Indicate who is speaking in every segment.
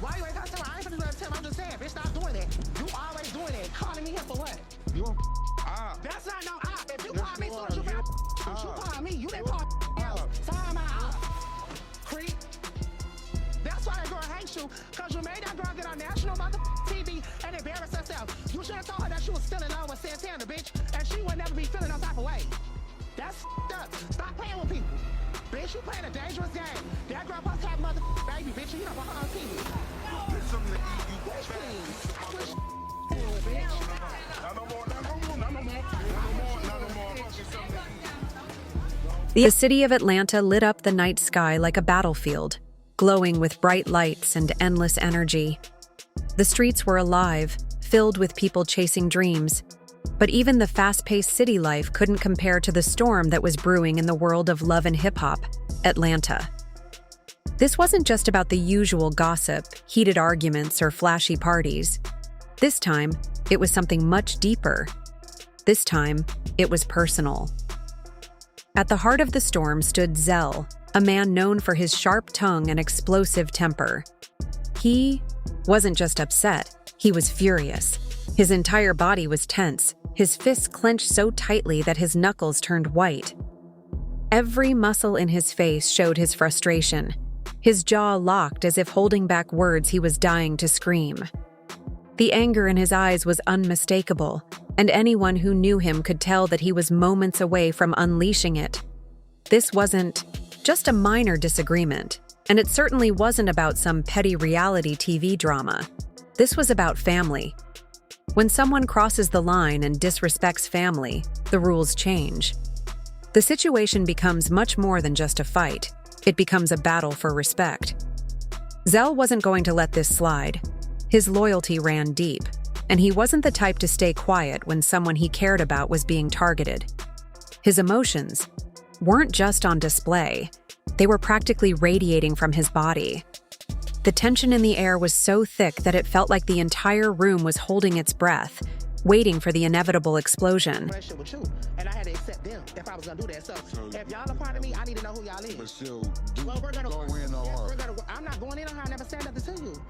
Speaker 1: Why you ain't got to tell me? I ain't finna tell me. I'm just saying, bitch, stop doing that. You always doing that. Calling me here for what?
Speaker 2: You a op.
Speaker 1: That's not no op. If you
Speaker 2: Yes,
Speaker 1: call me,
Speaker 2: you
Speaker 1: soon
Speaker 2: are.
Speaker 1: as you
Speaker 2: You
Speaker 1: call me, you didn't call else. So I'm a op. Creep. That's why that girl hates you, because you made that girl get on national TV and embarrass herself. You should have told her that she was still in love with Santana, bitch, and she would never be feeling no type of way. That's up. Stop playing with people. Bitch, you playing a dangerous game. That girl supposed to have mother baby, bitch, and you don't want her on TV.
Speaker 2: There's something to eat, you
Speaker 1: Bitch,
Speaker 2: fat.
Speaker 1: please. Bitch, bitch.
Speaker 2: Not no more, not no more, not no more, not no more, not no more. Fucking something to eat.
Speaker 3: The city of Atlanta lit up the night sky like a battlefield, glowing with bright lights and endless energy. The streets were alive, filled with people chasing dreams. But even the fast-paced city life couldn't compare to the storm that was brewing in the world of love and hip-hop, Atlanta. This wasn't just about the usual gossip, heated arguments, or flashy parties. This time, it was something much deeper. This time, it was personal. At the heart of the storm stood Zell, a man known for his sharp tongue and explosive temper. He wasn't just upset, he was furious. His entire body was tense, his fists clenched so tightly that his knuckles turned white. Every muscle in his face showed his frustration, his jaw locked as if holding back words he was dying to scream. The anger in his eyes was unmistakable, and anyone who knew him could tell that he was moments away from unleashing it. This wasn't just a minor disagreement, and it certainly wasn't about some petty reality TV drama. This was about family. When someone crosses the line and disrespects family, the rules change. The situation becomes much more than just a fight. It becomes a battle for respect. Zell wasn't going to let this slide. His loyalty ran deep, and he wasn't the type to stay quiet when someone he cared about was being targeted. His emotions weren't just on display. They were practically radiating from his body. The tension in the air was so thick that it felt like the entire room was holding its breath, waiting for the inevitable explosion.
Speaker 1: Relationship with you, and I had to accept them if I was gonna do that. So if y'all a part of me, I need to know who y'all
Speaker 2: But
Speaker 1: is.
Speaker 2: still,
Speaker 1: Well, we're gonna
Speaker 2: go in on her.
Speaker 1: I'm not going in on her. I never said nothing to you.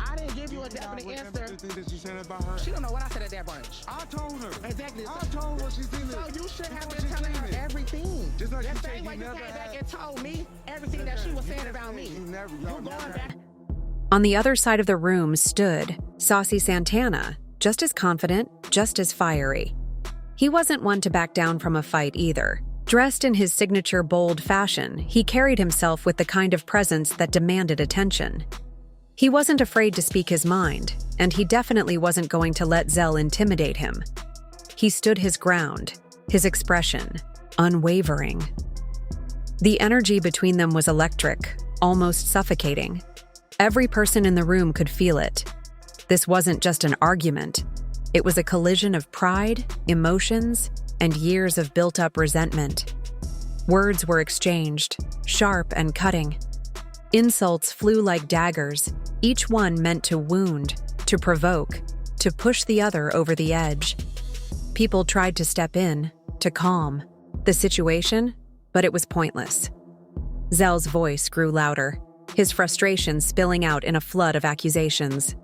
Speaker 1: I didn't give you a definite answer.
Speaker 2: That you said about her?
Speaker 1: She don't know what I said at that brunch.
Speaker 2: I told her.
Speaker 1: Exactly.
Speaker 2: I told her she's in it.
Speaker 1: So you should have
Speaker 2: She's
Speaker 1: been telling her
Speaker 2: in it.
Speaker 1: everything.
Speaker 2: Just like
Speaker 1: the
Speaker 2: you
Speaker 1: same
Speaker 2: said,
Speaker 1: way
Speaker 2: you
Speaker 1: you
Speaker 2: never
Speaker 1: came back
Speaker 2: had-
Speaker 1: and told me everything that she was saying about me.
Speaker 2: You never,
Speaker 1: You
Speaker 2: y'all
Speaker 1: going
Speaker 2: never
Speaker 1: back.
Speaker 2: had.
Speaker 3: On the other side of the room stood Saucy Santana, just as confident, just as fiery. He wasn't one to back down from a fight either. Dressed in his signature bold fashion, he carried himself with the kind of presence that demanded attention. He wasn't afraid to speak his mind, and he definitely wasn't going to let Zell intimidate him. He stood his ground, his expression unwavering. The energy between them was electric, almost suffocating. Every person in the room could feel it. This wasn't just an argument. It was a collision of pride, emotions, and years of built-up resentment. Words were exchanged, sharp and cutting. Insults flew like daggers, each one meant to wound, to provoke, to push the other over the edge. People tried to step in, to calm the situation, but it was pointless. Zell's voice grew louder, his frustration spilling out in a flood of accusations.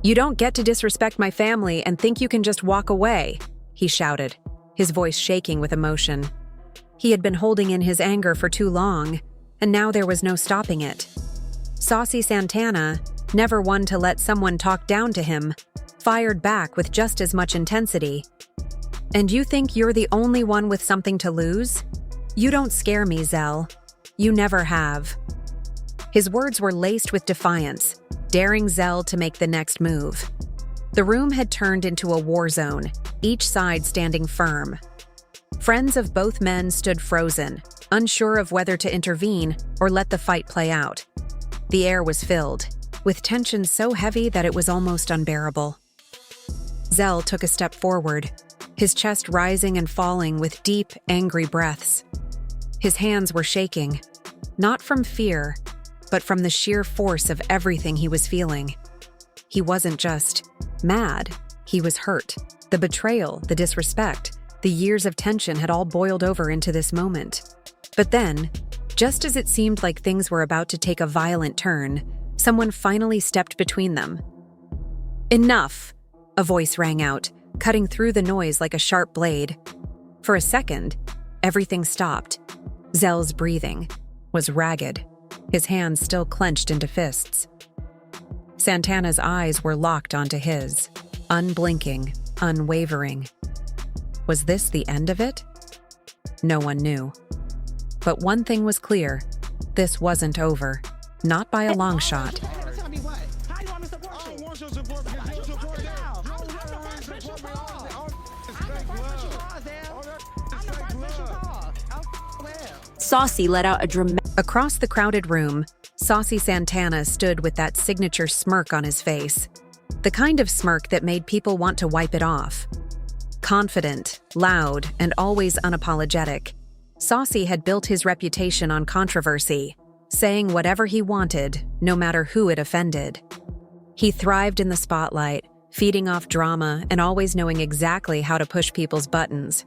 Speaker 3: "You don't get to disrespect my family and think you can just walk away," he shouted, his voice shaking with emotion. He had been holding in his anger for too long, and now there was no stopping it. Saucy Santana, never one to let someone talk down to him, fired back with just as much intensity. "And you think you're the only one with something to lose? You don't scare me, Zell. You never have." His words were laced with defiance, daring Zell to make the next move. The room had turned into a war zone, each side standing firm. Friends of both men stood frozen, unsure of whether to intervene or let the fight play out. The air was filled, with tension so heavy that it was almost unbearable. Zell took a step forward, his chest rising and falling with deep, angry breaths. His hands were shaking, not from fear, but from the sheer force of everything he was feeling. He wasn't just mad, he was hurt. The betrayal, the disrespect, the years of tension had all boiled over into this moment. But then, just as it seemed like things were about to take a violent turn, Someone finally stepped between them. "Enough!" a voice rang out, cutting through the noise like a sharp blade. For a second, everything stopped. Zell's breathing was ragged, his hands still clenched into fists. Santana's eyes were locked onto his, unblinking, unwavering. Was this the end of it? No one knew. But one thing was clear: this wasn't over. Not by a long shot.
Speaker 1: Tell me what? How you want me to support
Speaker 2: I
Speaker 1: you?
Speaker 2: don't want your support because
Speaker 1: Somebody
Speaker 2: you support
Speaker 1: me
Speaker 2: that.
Speaker 1: now.
Speaker 2: You
Speaker 1: I'm
Speaker 2: don't
Speaker 1: the
Speaker 2: want
Speaker 1: first
Speaker 2: to
Speaker 1: bitch you
Speaker 2: support me.
Speaker 1: call.
Speaker 2: All
Speaker 1: I'm
Speaker 2: this
Speaker 1: the
Speaker 2: fake
Speaker 1: first bitch you
Speaker 2: love.
Speaker 1: call, Zell.
Speaker 2: All that
Speaker 1: I'm
Speaker 2: is
Speaker 1: the
Speaker 2: fake
Speaker 1: first bitch you
Speaker 2: love.
Speaker 1: call. Oh, well.
Speaker 4: Saucy let out a dramatic
Speaker 3: Across the crowded room, Saucy Santana stood with that signature smirk on his face. The kind of smirk that made people want to wipe it off. Confident, loud, and always unapologetic, Saucy had built his reputation on controversy, saying whatever he wanted, no matter who it offended. He thrived in the spotlight, feeding off drama and always knowing exactly how to push people's buttons.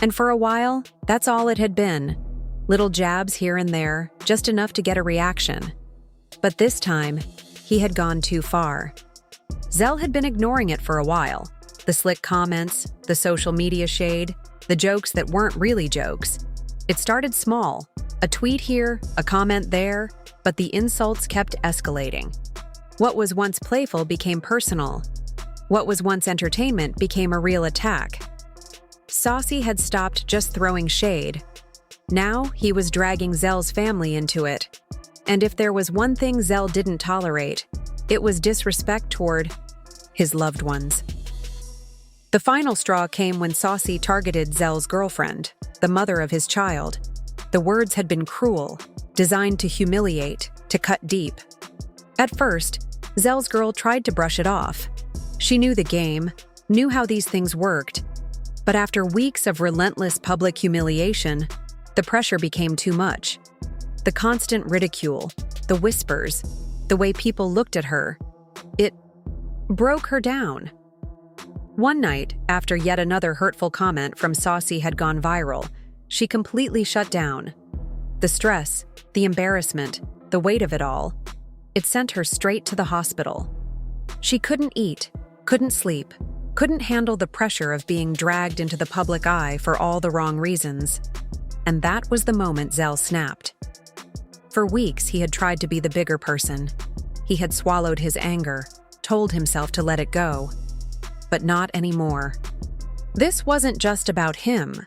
Speaker 3: And for a while, that's all it had been. Little jabs here and there, just enough to get a reaction. But this time, he had gone too far. Zell had been ignoring it for a while. The slick comments, the social media shade, the jokes that weren't really jokes. It started small, a tweet here, a comment there, but the insults kept escalating. What was once playful became personal. What was once entertainment became a real attack. Saucy had stopped just throwing shade. Now he was dragging Zell's family into it. And if there was one thing Zell didn't tolerate, it was disrespect toward his loved ones. The final straw came when Saucy targeted Zell's girlfriend, the mother of his child. The words had been cruel, designed to humiliate, to cut deep. At first, Zell's girl tried to brush it off. She knew the game, knew how these things worked. But after weeks of relentless public humiliation, the pressure became too much. The constant ridicule, the whispers, the way people looked at her, it broke her down. One night, after yet another hurtful comment from Saucy had gone viral, she completely shut down. The stress, the embarrassment, the weight of it all, it sent her straight to the hospital. She couldn't eat, couldn't sleep, couldn't handle the pressure of being dragged into the public eye for all the wrong reasons. And that was the moment Zell snapped. For weeks, he had tried to be the bigger person. He had swallowed his anger, told himself to let it go. But not anymore. This wasn't just about him.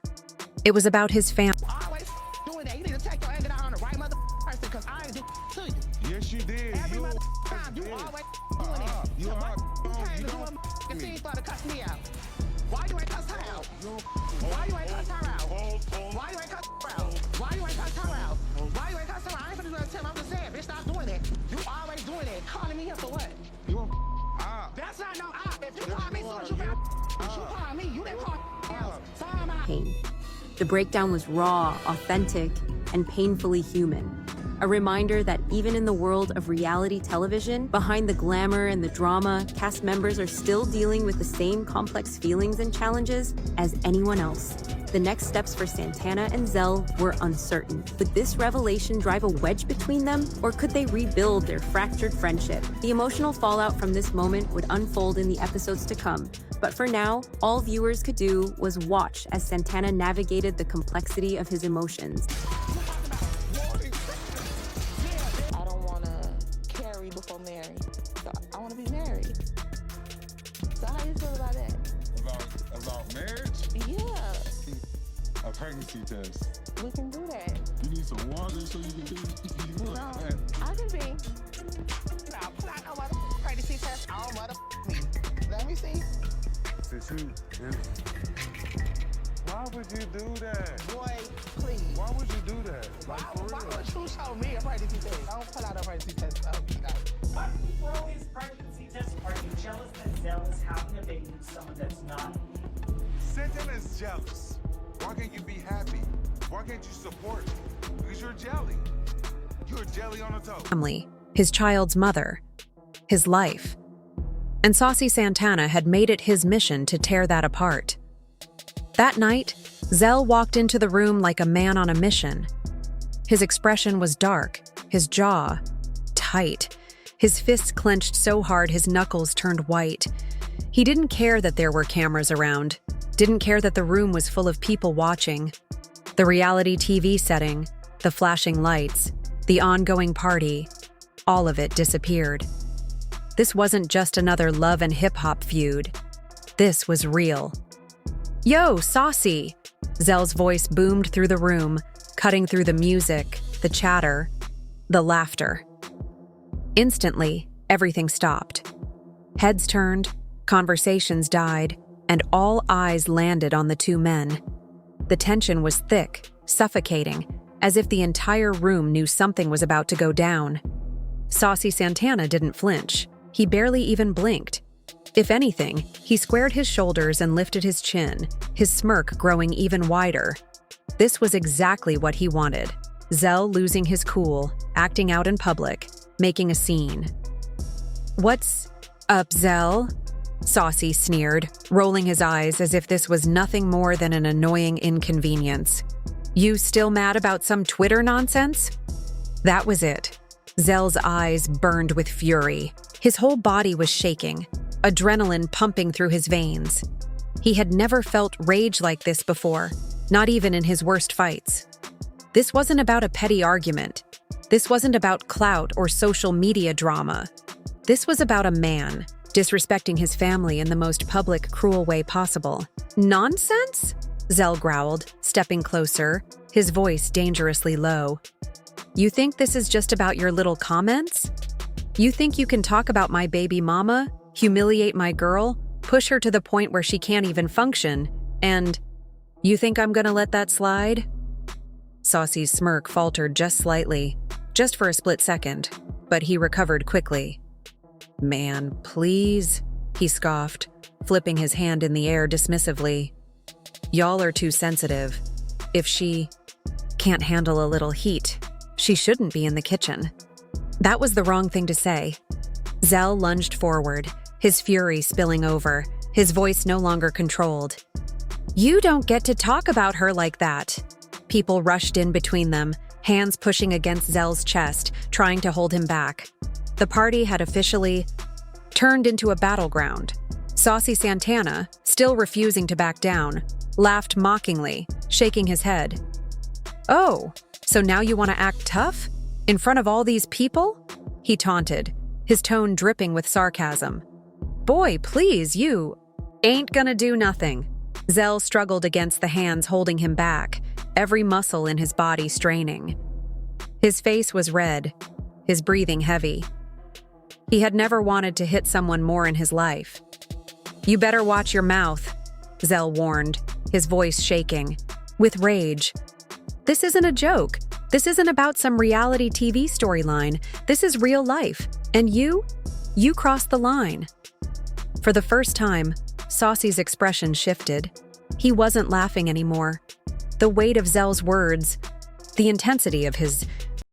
Speaker 3: It was about his family.
Speaker 1: Always doing that. You need to take your anger out on the right person, because I ain't do to you.
Speaker 2: Yes, you did.
Speaker 1: Every
Speaker 2: You
Speaker 1: time you
Speaker 2: did.
Speaker 1: always doing it.
Speaker 2: You
Speaker 1: So
Speaker 2: hot.
Speaker 1: what you came
Speaker 2: You
Speaker 1: to do
Speaker 2: don't
Speaker 1: a
Speaker 2: me.
Speaker 1: scene for to cuss me out? Why you ain't cuss her out? Why you ain't cuss her out? Why you ain't cuss her out? Why you ain't cuss her out? Why you ain't cuss her out? I ain't finna do that to him. I'm just saying, bitch, stop doing that. You always doing that. Calling me here for what?
Speaker 2: You a
Speaker 1: That's not no op. If you call me soon as you call me. You didn't call else. So I'm out.
Speaker 4: pain. The breakdown was raw, authentic, and painfully human. A reminder that even in the world of reality television, behind the glamour and the drama, cast members are still dealing with the same complex feelings and challenges as anyone else. The next steps for Santana and Zell were uncertain. Would this revelation drive a wedge between them, or could they rebuild their fractured friendship? The emotional fallout from this moment would unfold in the episodes to come. But for now, all viewers could do was watch as Santana navigated the complexity of his emotions.
Speaker 5: I don't want to carry before marry. So I want to be married. So how you feel about that?
Speaker 2: about marriage?
Speaker 5: Yeah,
Speaker 2: A pregnancy test.
Speaker 5: we can do that.
Speaker 2: You need some water so you can do
Speaker 5: No, I can be.
Speaker 1: Now, pull out no mother pregnancy test. Oh, mother me. Let me see.
Speaker 2: Why would you do that?
Speaker 1: Boy, please.
Speaker 2: Why would you do that?
Speaker 1: Why
Speaker 2: Like, for real?
Speaker 1: would you show me a pregnancy test? Don't pull out a pregnancy test. Oh, no.
Speaker 6: Why do you throw his pregnancy test? Are you jealous that Zell is having a baby with someone that's not?
Speaker 2: Santana's jealous. Why can't you be happy? Why can't you support? Because you're jelly. You're jelly on a toast.
Speaker 3: Family, his child's mother, his life. And Saucy Santana had made it his mission to tear that apart. That night, Zell walked into the room like a man on a mission. His expression was dark, his jaw tight, his fists clenched so hard his knuckles turned white. He didn't care that there were cameras around, didn't care that the room was full of people watching. The reality TV setting, the flashing lights, the ongoing party, all of it disappeared. This wasn't just another love and hip-hop feud. This was real. "Yo, Saucy!" Zell's voice boomed through the room, cutting through the music, the chatter, the laughter. Instantly, everything stopped. Heads turned, conversations died, and all eyes landed on the two men. The tension was thick, suffocating, as if the entire room knew something was about to go down. Saucy Santana didn't flinch. He barely even blinked. If anything, he squared his shoulders and lifted his chin, his smirk growing even wider. This was exactly what he wanted. Zell losing his cool, acting out in public, making a scene. "What's up, Zell?" Saucy sneered, rolling his eyes as if this was nothing more than an annoying inconvenience. "You still mad about some Twitter nonsense?" That was it. Zell's eyes burned with fury. His whole body was shaking, adrenaline pumping through his veins. He had never felt rage like this before, not even in his worst fights. This wasn't about a petty argument. This wasn't about clout or social media drama. This was about a man disrespecting his family in the most public, cruel way possible. "Nonsense?" Zell growled, stepping closer, his voice dangerously low. "You think this is just about your little comments? You think you can talk about my baby mama, humiliate my girl, push her to the point where she can't even function, and you think I'm gonna let that slide?" Saucy's smirk faltered just slightly, just for a split second, but he recovered quickly. "Man, please," he scoffed, flipping his hand in the air dismissively. "Y'all are too sensitive. If she can't handle a little heat, she shouldn't be in the kitchen." That was the wrong thing to say. Zell lunged forward, his fury spilling over, his voice no longer controlled. "You don't get to talk about her like that." People rushed in between them, hands pushing against Zell's chest, trying to hold him back. The party had officially turned into a battleground. Saucy Santana, still refusing to back down, laughed mockingly, shaking his head. "Oh, so now you want to act tough? In front of all these people?" He taunted, his tone dripping with sarcasm. "Boy, please, you ain't gonna do nothing." Zell struggled against the hands holding him back, every muscle in his body straining. His face was red, his breathing heavy. He had never wanted to hit someone more in his life. "You better watch your mouth," Zell warned, his voice shaking, with rage. "This isn't a joke. This isn't about some reality TV storyline. This is real life. And you crossed the line." For the first time, Saucy's expression shifted. He wasn't laughing anymore. The weight of Zell's words, the intensity of his